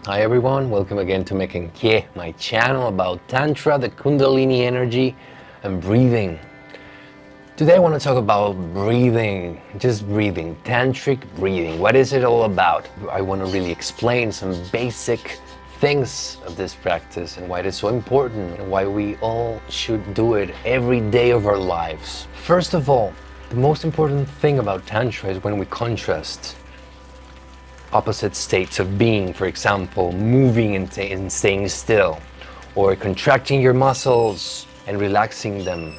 Hi everyone, welcome again to Making Kye, my channel about Tantra, the Kundalini energy, and breathing. Today I want to talk about breathing, just breathing, Tantric breathing. What is it all about? I want to really explain some basic things of this practice and why it is so important and why we all should do it every day of our lives. First of all, the most important thing about Tantra is when we contrast opposite states of being, for example, moving and staying still, or contracting your muscles and relaxing them,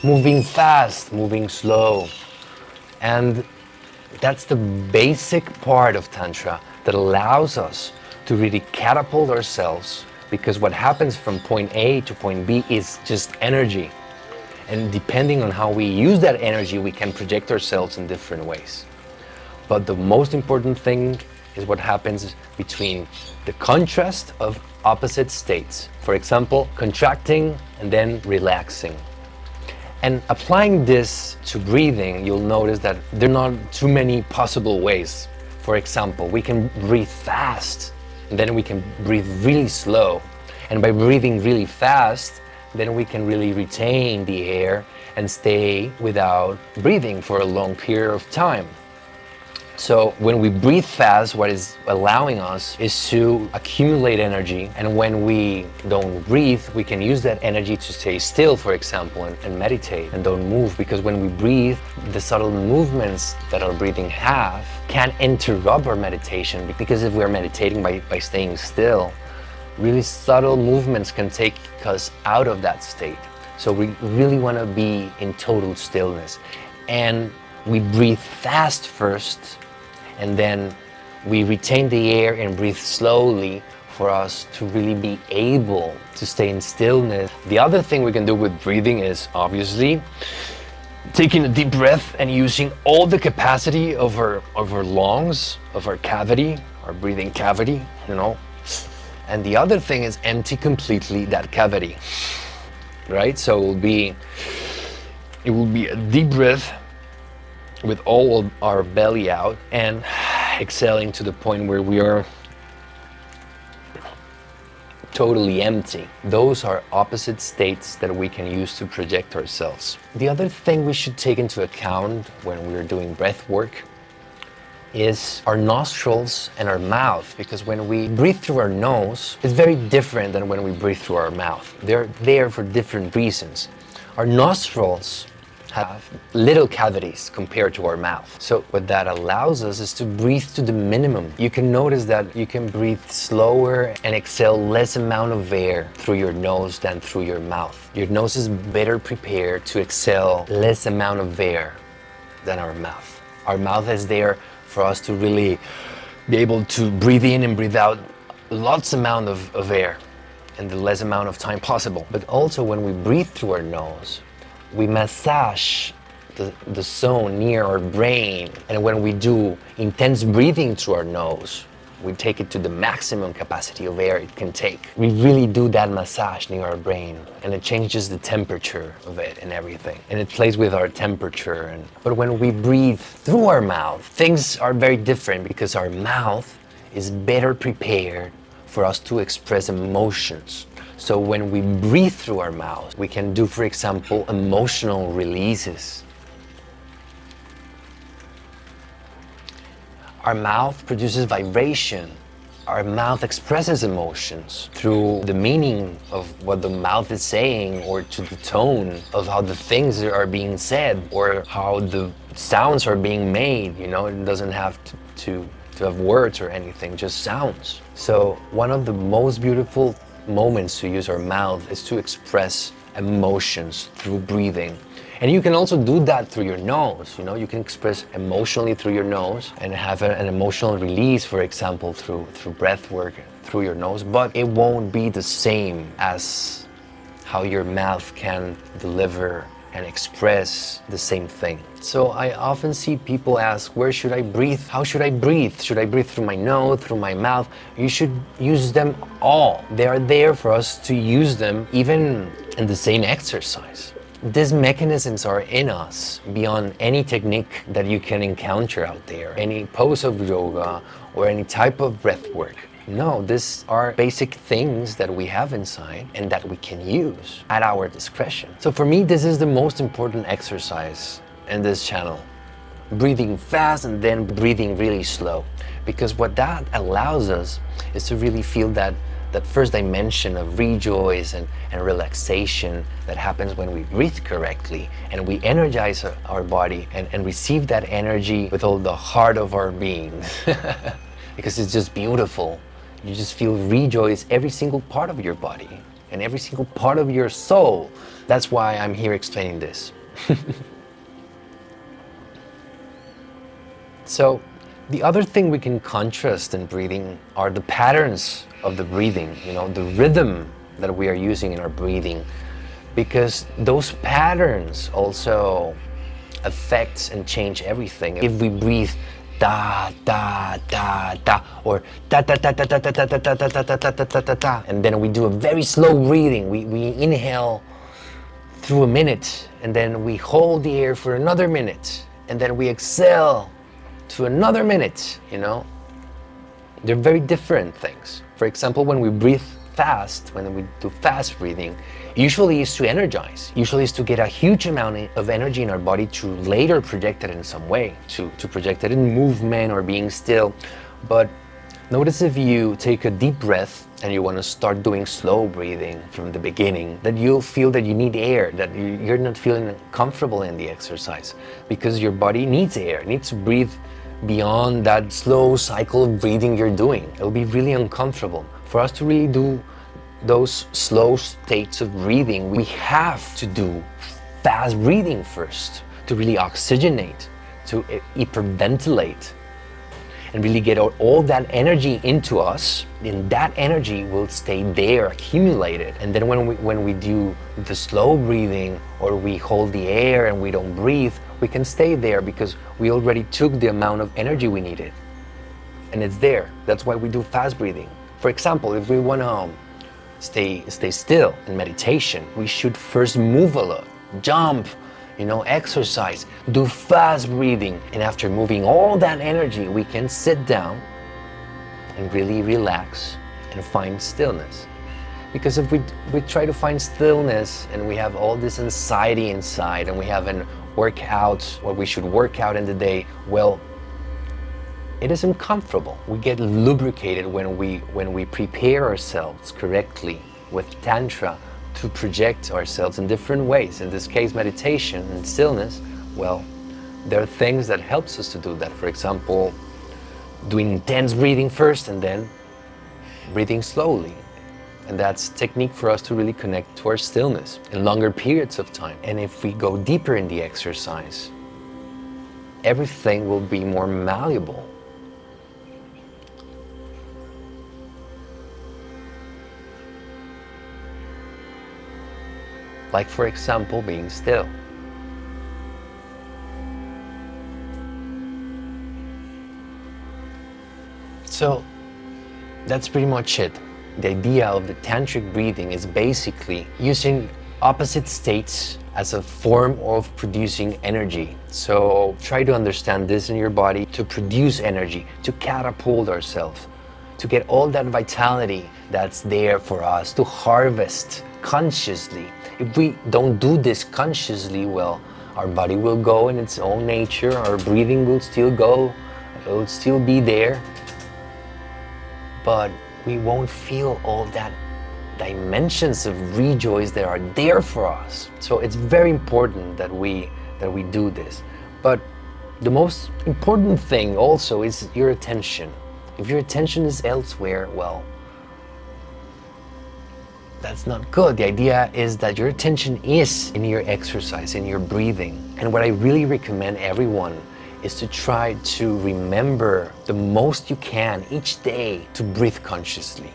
moving fast, moving slow. And that's the basic part of Tantra that allows us to really catapult ourselves, because what happens from point A to point B is just energy. And depending on how we use that energy, we can project ourselves in different ways. But the most important thing is what happens between the contrast of opposite states. For example, contracting and then relaxing. And applying this to breathing, you'll notice that there are not too many possible ways. For example, we can breathe fast, and then we can breathe really slow. And by breathing really fast, then we can really retain the air and stay without breathing for a long period of time. So when we breathe fast, what is allowing us is to accumulate energy, and when we don't breathe, we can use that energy to stay still, for example, and meditate and don't move, because when we breathe, the subtle movements that our breathing have can interrupt our meditation, because if we're meditating by staying still, really subtle movements can take us out of that state. So we really want to be in total stillness, and we breathe fast first, and then we retain the air and breathe slowly for us to really be able to stay in stillness. The other thing we can do with breathing is obviously taking a deep breath and using all the capacity of our lungs, of our cavity, our breathing cavity, And the other thing is empty completely that cavity, right? So it will be a deep breath with all of our belly out and exhaling to the point where we are totally empty. Those are opposite states that we can use to project ourselves. The other thing we should take into account when we're doing breath work is our nostrils and our mouth, because when we breathe through our nose, it's very different than when we breathe through our mouth. They're there for different reasons. Our nostrils have little cavities compared to our mouth. So what that allows us is to breathe to the minimum. You can notice that you can breathe slower and exhale less amount of air through your nose than through your mouth. Your nose is better prepared to exhale less amount of air than our mouth. Our mouth is there for us to really be able to breathe in and breathe out lots amount of air in the less amount of time possible. But also when we breathe through our nose, we massage the zone near our brain. And when we do intense breathing through our nose, we take it to the maximum capacity of air it can take. We really do that massage near our brain, and it changes the temperature of it and everything. And it plays with our temperature. But when we breathe through our mouth, things are very different, because our mouth is better prepared for us to express emotions. So when we breathe through our mouth, we can do, for example, emotional releases. Our mouth produces vibration. Our mouth expresses emotions through the meaning of what the mouth is saying, or to the tone of how the things are being said, or how the sounds are being made. It doesn't have to have words or anything, just sounds. So one of the most beautiful moments to use our mouth is to express emotions through breathing. And you can also do that through your nose. You can express emotionally through your nose and have an emotional release, for example, through breath work through your nose, but it won't be the same as how your mouth can deliver and express the same thing. So I often see people ask, where should I breathe? How should I breathe? Should I breathe through my nose, through my mouth? You should use them all. They are there for us to use them, even in the same exercise. These mechanisms are in us beyond any technique that you can encounter out there, any pose of yoga or any type of breath work. No, these are basic things that we have inside and that we can use at our discretion. So for me, this is the most important exercise in this channel. Breathing fast and then breathing really slow. Because what that allows us is to really feel that first dimension of rejoice and relaxation that happens when we breathe correctly and we energize our body and receive that energy with all the heart of our being. Because it's just beautiful. You just feel rejoice every single part of your body and every single part of your soul. That's why I'm here explaining this. So the other thing we can contrast in breathing are the patterns of the breathing, the rhythm that we are using in our breathing, because those patterns also affect and change everything. If we breathe da da da da or da da da da da da da da da da da da da da da, and then we do a very slow breathing, we inhale through a minute and then we hold the air for another minute and then we exhale to another minute, They're very different things. For example, when we breathe fast, when we do fast breathing, usually is to energize. Usually is to get a huge amount of energy in our body to later project it in some way, to project it in movement or being still. But notice if you take a deep breath and you want to start doing slow breathing from the beginning, that you'll feel that you need air, that you're not feeling comfortable in the exercise because your body needs air, it needs to breathe beyond that slow cycle of breathing you're doing. It'll be really uncomfortable. For us to really do those slow states of breathing, we have to do fast breathing first to really oxygenate, to hyperventilate, and really get all that energy into us, and that energy will stay there accumulated. And then when we do the slow breathing or we hold the air and we don't breathe, we can stay there because we already took the amount of energy we needed and it's there. That's why we do fast breathing. For example, if we want to stay still in meditation, we should first move a lot, jump, exercise, do fast breathing, and after moving all that energy, we can sit down and really relax and find stillness. Because if we try to find stillness and we have all this anxiety inside and we haven't worked out what we should work out in the day, well, it is uncomfortable. We get lubricated when we prepare ourselves correctly with Tantra to project ourselves in different ways. In this case, meditation and stillness, well, there are things that helps us to do that. For example, doing intense breathing first and then breathing slowly. And that's a technique for us to really connect to our stillness in longer periods of time. And if we go deeper in the exercise, everything will be more malleable. Like, for example, being still. So that's pretty much it. The idea of the tantric breathing is basically using opposite states as a form of producing energy. So try to understand this in your body, to produce energy, to catapult ourselves, to get all that vitality that's there for us, to harvest consciously. If we don't do this consciously, well, our body will go in its own nature, our breathing will still go, it will still be there, but we won't feel all that dimensions of rejoice that are there for us. So it's very important that we do this. But the most important thing also is your attention. If your attention is elsewhere, well, that's not good. The idea is that your attention is in your exercise, in your breathing. And what I really recommend everyone is to try to remember the most you can each day to breathe consciously.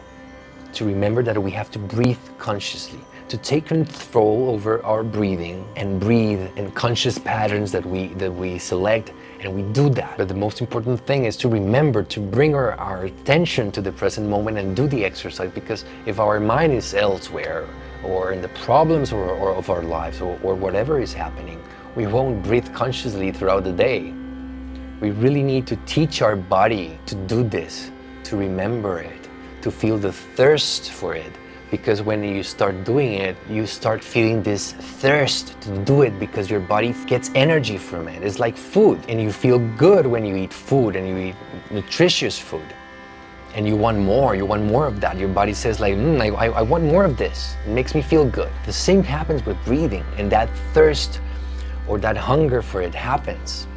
To remember that we have to breathe consciously, to take control over our breathing and breathe in conscious patterns that we select, and we do that. But the most important thing is to remember to bring our attention to the present moment and do the exercise, because if our mind is elsewhere or in the problems or of our lives or whatever is happening, we won't breathe consciously throughout the day. We really need to teach our body to do this, to remember it, to feel the thirst for it. Because when you start doing it, you start feeling this thirst to do it because your body gets energy from it. It's like food, and you feel good when you eat food and you eat nutritious food. And you want more of that. Your body says like, I want more of this. It makes me feel good. The same happens with breathing, and that thirst or that hunger for it happens.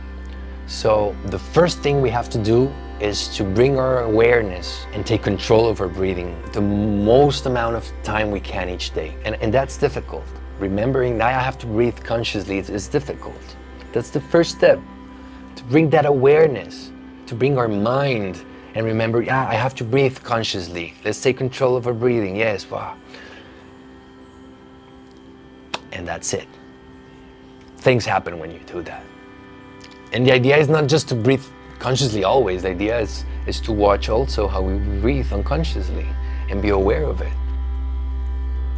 So the first thing we have to do is to bring our awareness and take control of our breathing the most amount of time we can each day. And that's difficult. Remembering that I have to breathe consciously is difficult. That's the first step, to bring that awareness, to bring our mind and remember, yeah, I have to breathe consciously. Let's take control of our breathing. Yes, wow. And that's it. Things happen when you do that. And the idea is not just to breathe consciously always. The idea is to watch also how we breathe unconsciously and be aware of it.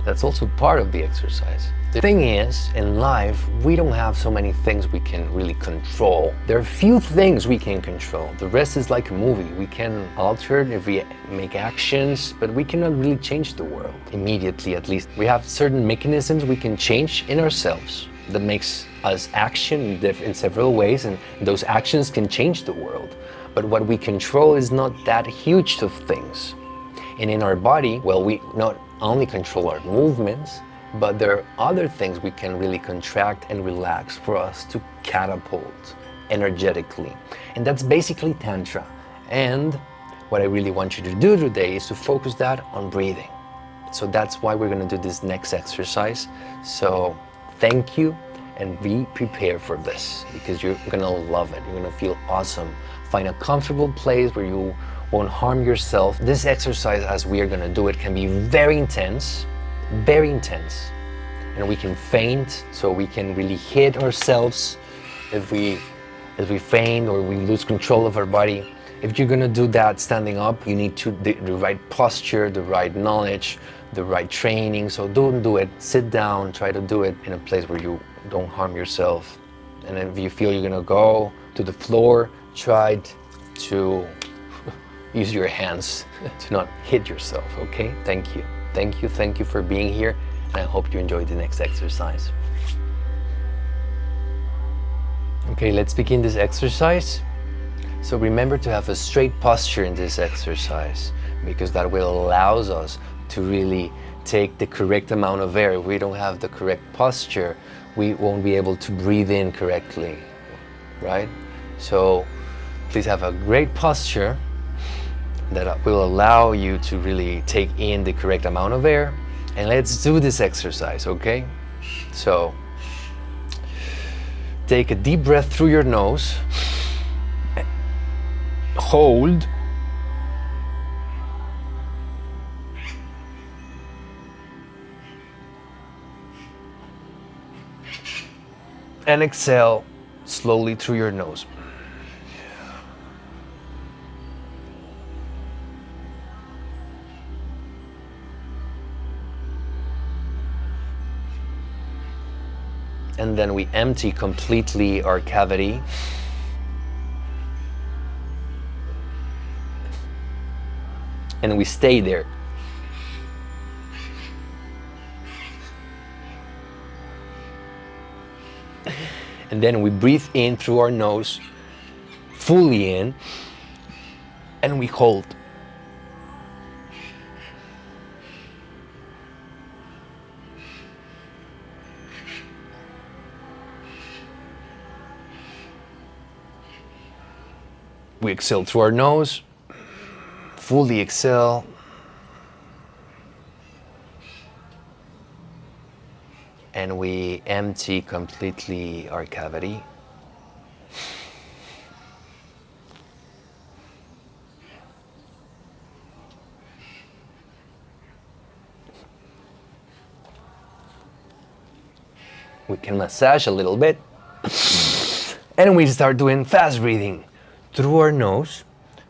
That's also part of the exercise. The thing is, in life, we don't have so many things we can really control. There are few things we can control. The rest is like a movie. We can alter it if we make actions, but we cannot really change the world immediately, at least. We have certain mechanisms we can change in ourselves that makes us action in several ways, and those actions can change the world. But what we control is not that huge of things. And in our body, well, we not only control our movements, but there are other things we can really contract and relax for us to catapult energetically. And that's basically Tantra. And what I really want you to do today is to focus that on breathing. So that's why we're gonna do this next exercise. So thank you, and be prepared for this, because you're gonna love it. You're gonna feel awesome. Find a comfortable place where you won't harm yourself. This exercise, as we are gonna do it, can be very intense, and we can faint, so we can really hit ourselves if we faint or we lose control of our body. If you're gonna do that standing up, you need the right posture, the right knowledge, the right training. So don't do it. Sit down, try to do it in a place where you don't harm yourself. And if you feel you're gonna go to the floor, try to use your hands to not hit yourself, okay? Thank you. Thank you for being here, and I hope you enjoyed the next exercise. Okay, let's begin this exercise. So remember to have a straight posture in this exercise, because that will allow us to really take the correct amount of air. If we don't have the correct posture, we won't be able to breathe in correctly, right? So please have a great posture that will allow you to really take in the correct amount of air. And let's do this exercise, okay? So take a deep breath through your nose, hold, and exhale slowly through your nose. And then we empty completely our cavity. And we stay there. And then we breathe in through our nose, fully in, and we hold. We exhale through our nose, fully exhale. And we empty completely our cavity. We can massage a little bit. And we start doing fast breathing through our nose.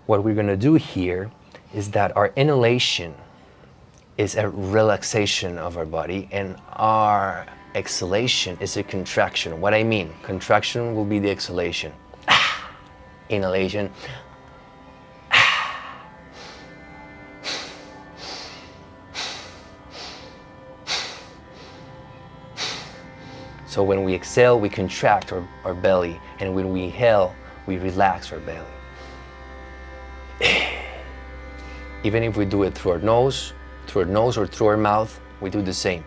What we're gonna do here is that our inhalation is a relaxation of our body, and our exhalation is a contraction. What I mean, contraction will be the exhalation. Inhalation. So when we exhale, we contract our belly, and when we inhale, we relax our belly. Even if we do it through our nose or through our mouth, we do the same.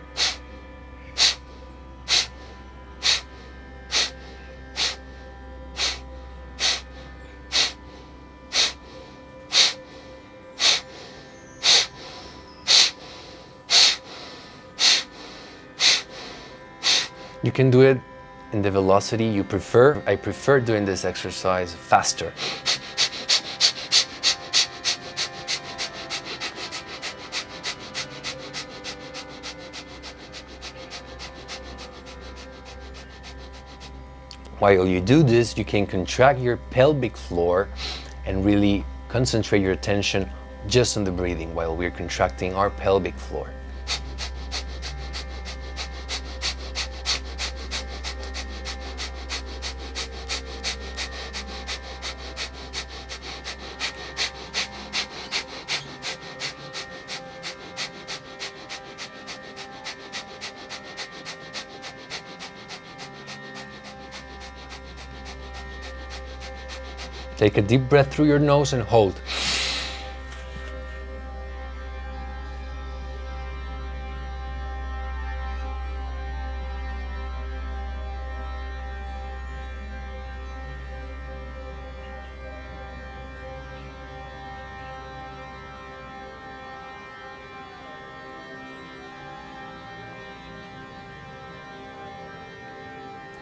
You can do it in the velocity you prefer. I prefer doing this exercise faster. While you do this, you can contract your pelvic floor and really concentrate your attention just on the breathing while we're contracting our pelvic floor. Take a deep breath through your nose and hold.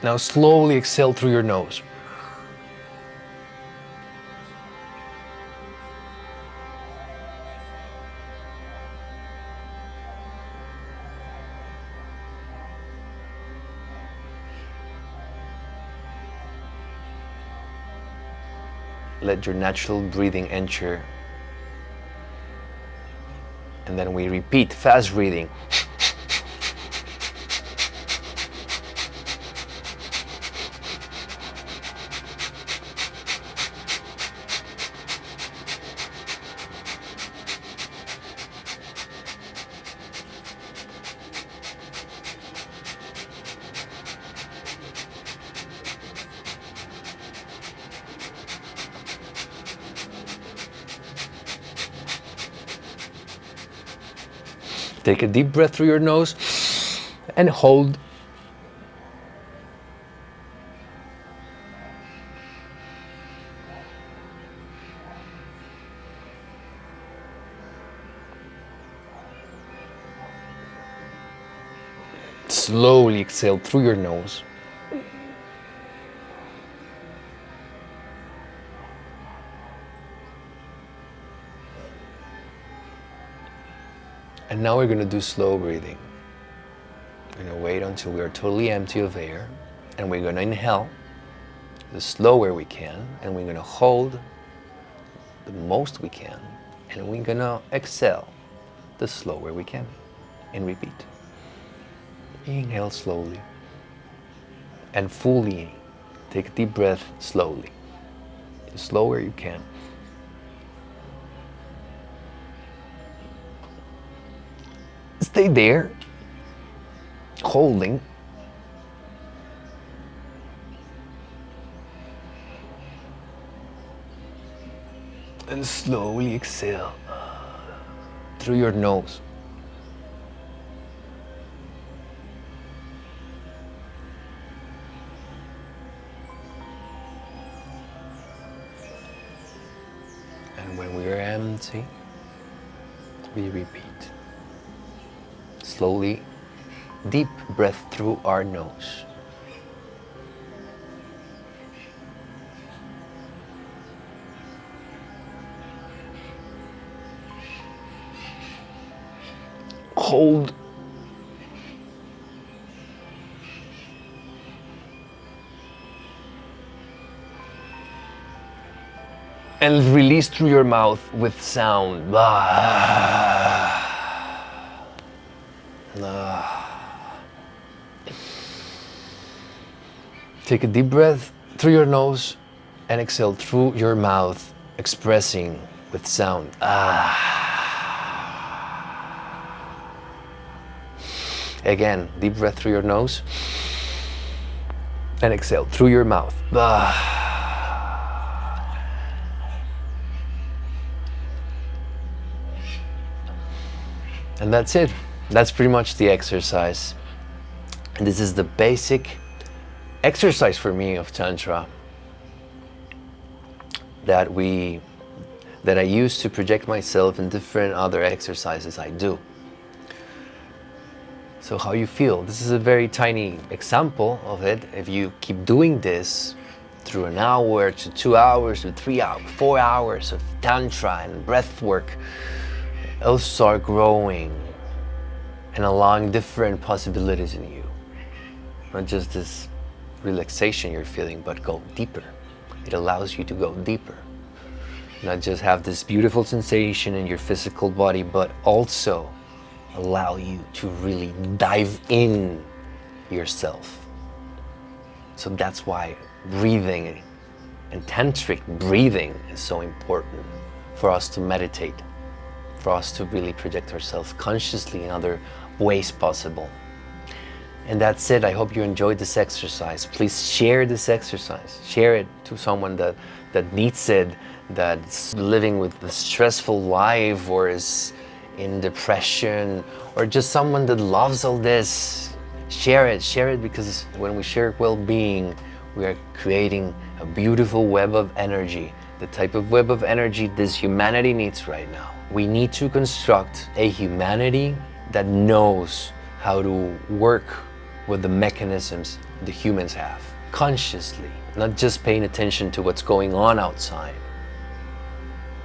Now slowly exhale through your nose. Let your natural breathing enter. And then we repeat fast breathing. Take a deep breath through your nose and hold. Slowly exhale through your nose. And now we're going to do slow breathing. We're going to wait until we are totally empty of air, and we're going to inhale the slower we can, and we're going to hold the most we can, and we're going to exhale the slower we can, and repeat. Inhale slowly and fully. Take a deep breath slowly, the slower you can. Stay there, holding. And slowly exhale through your nose. And when we are empty, we repeat. Slowly, deep breath through our nose. Hold. And release through your mouth with sound. Take a deep breath through your nose and exhale through your mouth, expressing with sound. Again, deep breath through your nose And exhale through your mouth. And that's it. That's pretty much the exercise. And this is the basic exercise for me of Tantra that I use to project myself in different other exercises I do. So how you feel? This is a very tiny example of it. If you keep doing this through an hour to 2 hours to 3 hours, 4 hours of Tantra and breath work, it'll start growing and allowing different possibilities in you. Not just this relaxation you're feeling, but go deeper. It allows you to go deeper. Not just have this beautiful sensation in your physical body, but also allow you to really dive in yourself. So that's why breathing and tantric breathing is so important for us to meditate, for us to really project ourselves consciously in other ways possible. And that's it. I hope you enjoyed this exercise. Please share this exercise. Share it to someone that needs it, that's living with a stressful life or is in depression, or just someone that loves all this. Share it, because when we share well-being, we are creating a beautiful web of energy, the type of web of energy this humanity needs right now. We need to construct a humanity that knows how to work with the mechanisms the humans have, consciously, not just paying attention to what's going on outside.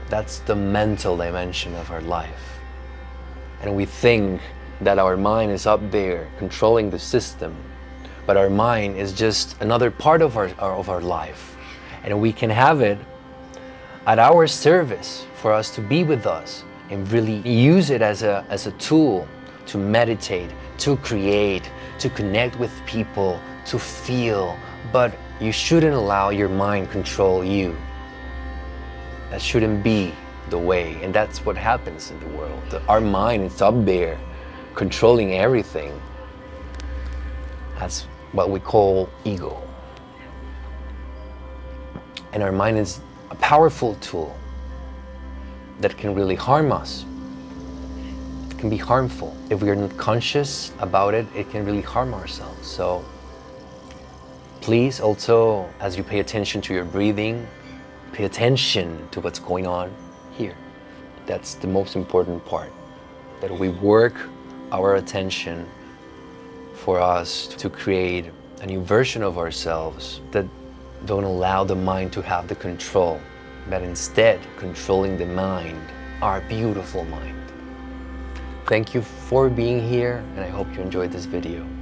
That's the mental dimension of our life. And we think that our mind is up there controlling the system, but our mind is just another part of our life. And we can have it at our service for us to be with us and really use it as a tool to meditate, to create, to connect with people, to feel. But you shouldn't allow your mind control you. That shouldn't be the way, and that's what happens in the world. Our mind is up there controlling everything. That's what we call ego. And our mind is a powerful tool that can really harm us. It can be harmful. If we are not conscious about it, it can really harm ourselves. So please also, as you pay attention to your breathing, pay attention to what's going on here. That's the most important part, that we work our attention for us to create a new version of ourselves that don't allow the mind to have the control, but instead controlling the mind, our beautiful mind. Thank you for being here, and I hope you enjoyed this video.